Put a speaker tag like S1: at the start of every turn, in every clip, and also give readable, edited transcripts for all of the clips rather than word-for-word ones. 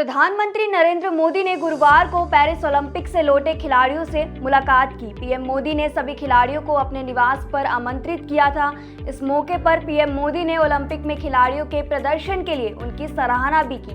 S1: प्रधानमंत्री नरेंद्र मोदी ने गुरुवार को पेरिस ओलंपिक से लौटे खिलाड़ियों से मुलाकात की। पीएम मोदी ने सभी खिलाड़ियों को अपने निवास पर आमंत्रित किया था। इस मौके पर पीएम मोदी ने ओलंपिक में खिलाड़ियों के प्रदर्शन के लिए उनकी सराहना भी की।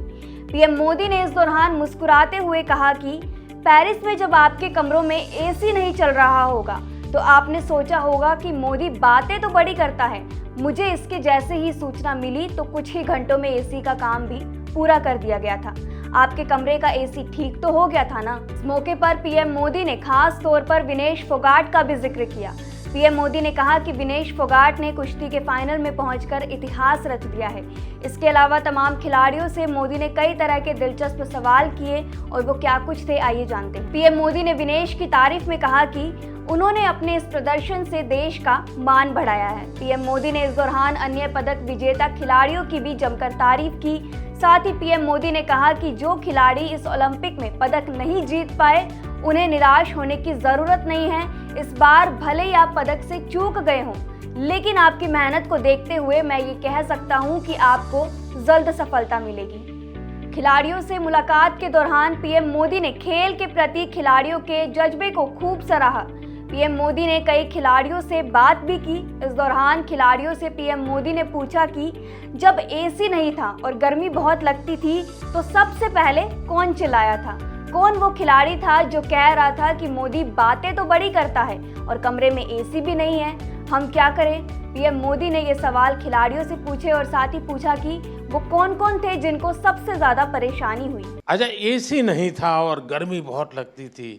S1: पीएम मोदी ने इस दौरान मुस्कुराते हुए कहा कि पेरिस में जब आपके कमरों में एसी नहीं चल रहा होगा तो आपने सोचा होगा कि मोदी बातें तो बड़ी करता है। मुझे इसके जैसे ही सूचना मिली तो कुछ ही घंटों में एसी का काम भी पूरा कर दिया गया था। आपके कमरे का एसी ठीक तो हो गया था ना। इस मौके पर पीएम मोदी ने खास तौर पर विनेश फोगाट का भी जिक्र किया। पीएम मोदी ने कहा कि विनेश फोगाट ने कुश्ती के फाइनल में पहुंचकर इतिहास रच दिया है। इसके अलावा तमाम खिलाड़ियों से मोदी ने कई तरह के दिलचस्प सवाल किए और वो क्या कुछ थे, आइए जानते हैं। पीएम मोदी ने विनेश की तारीफ में कहा कि उन्होंने अपने इस प्रदर्शन से देश का मान बढ़ाया है। पीएम मोदी ने इस दौरान अन्य पदक विजेता खिलाड़ियों की भी जमकर तारीफ की। साथ ही पीएम मोदी ने कहा कि जो खिलाड़ी इस ओलंपिक में पदक नहीं जीत पाए उन्हें निराश होने की जरूरत नहीं है। इस बार भले ही आप पदक से चूक गए हों, लेकिन आपकी मेहनत को देखते हुए मैं ये कह सकता हूं कि आपको जल्द सफलता मिलेगी। खिलाड़ियों से मुलाकात के दौरान पीएम मोदी ने खेल के प्रति खिलाड़ियों के जज्बे को खूब सराहा। पीएम मोदी ने कई खिलाड़ियों से बात भी की। इस दौरान खिलाड़ियों से पीएम मोदी ने पूछा कि जब एसी नहीं था और गर्मी बहुत लगती थी तो सबसे पहले कौन चिल्लाया था, कौन वो खिलाड़ी था जो कह रहा था कि मोदी बातें तो बड़ी करता है और कमरे में एसी भी नहीं है, हम क्या करें। पीएम मोदी ने ये सवाल खिलाड़ियों से पूछे और साथ ही पूछा कि वो कौन कौन थे जिनको सबसे ज्यादा परेशानी हुई।
S2: अच्छा, एसी नहीं था और गर्मी बहुत लगती थी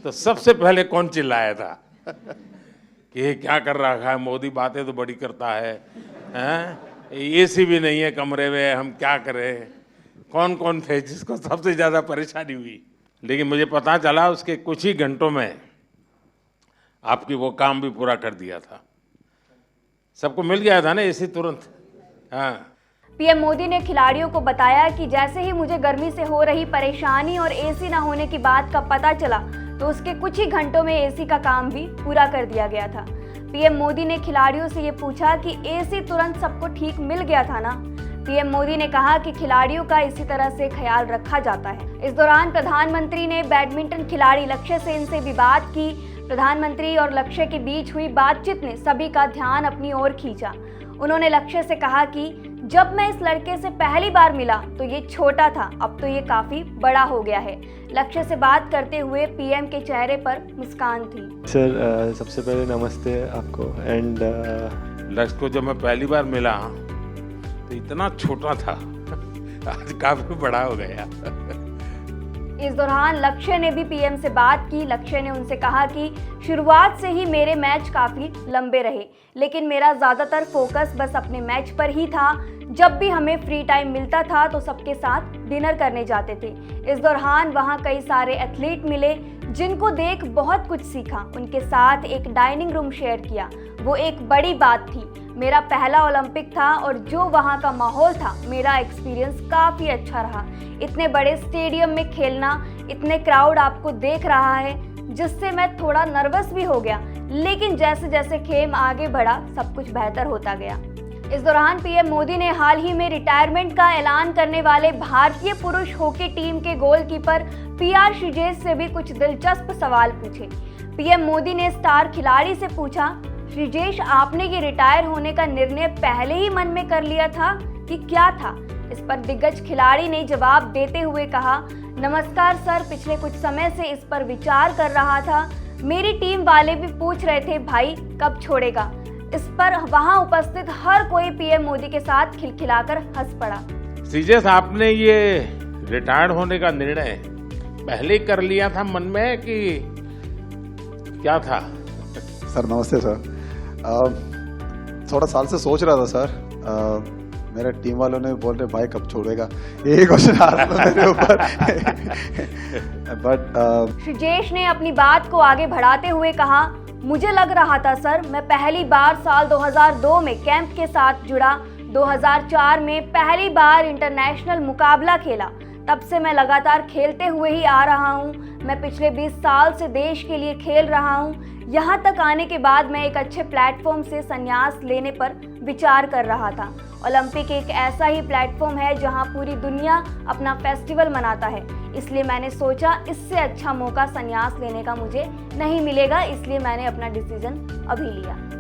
S2: तो सबसे पहले कौन चिल्लाया था कि ये क्या कर रहा है, मोदी बातें तो बड़ी करता है, एसी भी नहीं है कमरे में, हम क्या करें। कौन कौन थे जिसको सबसे ज़्यादा परेशानी हुई। लेकिन मुझे पता चला उसके कुछ ही घंटों में आपकी वो काम भी पूरा कर दिया था। सबको मिल गया था ना एसी तुरंत। हाँ,
S1: पीएम मोदी ने खिलाड़ियों को बताया कि जैसे ही मुझे गर्मी से हो रही परेशानी और एसी ना होने की बात का पता चला तो उसके कुछ ही घंटों में एसी का काम भी पूरा कर दिया गया था। पीएम मोदी ने खिलाड़ियों से ये पूछा कि एसी तुरंत सबको ठीक मिल गया था ना। पीएम मोदी ने कहा कि खिलाड़ियों का इसी तरह से ख्याल रखा जाता है। इस दौरान प्रधानमंत्री ने बैडमिंटन खिलाड़ी लक्ष्य सेन से भी बात की। प्रधानमंत्री और लक्ष्य के बीच हुई बातचीत ने सभी का ध्यान अपनी ओर खींचा। उन्होंने लक्ष्य से कहा कि जब मैं इस लड़के से पहली बार मिला तो ये छोटा था, अब तो ये काफी बड़ा हो गया है। लक्ष्य से बात करते हुए पीएम के चेहरे पर मुस्कान थी।
S3: सर, सबसे पहले नमस्ते आपको। एंड
S2: लक्ष्य को जब मैं पहली बार मिला तो इतना छोटा था, आज काफी बड़ा हो गया।
S1: इस दौरान लक्ष्य ने भी पीएम से बात की। लक्ष्य ने उनसे कहा कि शुरुआत से ही मेरे मैच काफी लंबे रहे, लेकिन मेरा ज्यादातर फोकस बस अपने मैच पर ही था। जब भी हमें फ्री टाइम मिलता था तो सबके साथ डिनर करने जाते थे। इस दौरान वहां कई सारे एथलीट मिले जिनको देख बहुत कुछ सीखा। उनके साथ एक डाइनिंग रूम शेयर किया, वो एक बड़ी बात थी। मेरा पहला ओलंपिक था और जो वहाँ का माहौल था, मेरा एक्सपीरियंस काफ़ी अच्छा रहा। इतने बड़े स्टेडियम में खेलना, इतने क्राउड आपको देख रहा है, जिससे मैं थोड़ा नर्वस भी हो गया, लेकिन जैसे जैसे खेल आगे बढ़ा सब कुछ बेहतर होता गया। इस दौरान पीएम मोदी ने हाल ही में रिटायरमेंट का ऐलान करने वाले भारतीय पुरुष हॉकी टीम के गोलकीपर पीआर श्रीजेश से भी कुछ दिलचस्प सवाल पूछे। पीएम मोदी ने स्टार खिलाड़ी से पूछा, श्रीजेश, आपने ये रिटायर होने का निर्णय पहले ही मन में कर लिया था कि क्या था? इस पर दिग्गज खिलाड़ी ने जवाब देते हुए कहा, नमस्कार सर, पिछले कुछ समय से इस पर विचार कर रहा था। मेरी टीम वाले भी पूछ रहे थे, भाई कब छोड़ेगा? इस पर वहां उपस्थित हर कोई पीएम मोदी के साथ खिलखिलाकर हंस पड़ा।
S2: श्रीजेश, आपने ये रिटायर्ड होने का निर्णय पहले कर लिया था मन में कि क्या था?
S4: सर नमस्ते सर। थोड़ा साल से सोच रहा था सर। मेरे टीम वालों ने बोल रहे भाई कब छोड़ेगा, यही क्वेश्चन आ रहा था मेरे ऊपर। बट
S1: श्रीजेश ने अपनी बात को आगे बढ़ाते हुए कहा, मुझे लग रहा था सर, मैं पहली बार साल 2002 में कैंप के साथ जुड़ा, 2004 में पहली बार इंटरनेशनल मुकाबला खेला। तब से मैं लगातार खेलते हुए ही आ रहा हूँ। मैं पिछले 20 साल से देश के लिए खेल रहा हूँ। यहाँ तक आने के बाद मैं एक अच्छे प्लेटफॉर्म से संन्यास लेने पर विचार कर रहा था। ओलंपिक एक ऐसा ही प्लेटफॉर्म है जहां पूरी दुनिया अपना फेस्टिवल मनाता है, इसलिए मैंने सोचा इससे अच्छा मौका संन्यास लेने का मुझे नहीं मिलेगा, इसलिए मैंने अपना डिसीजन अभी लिया।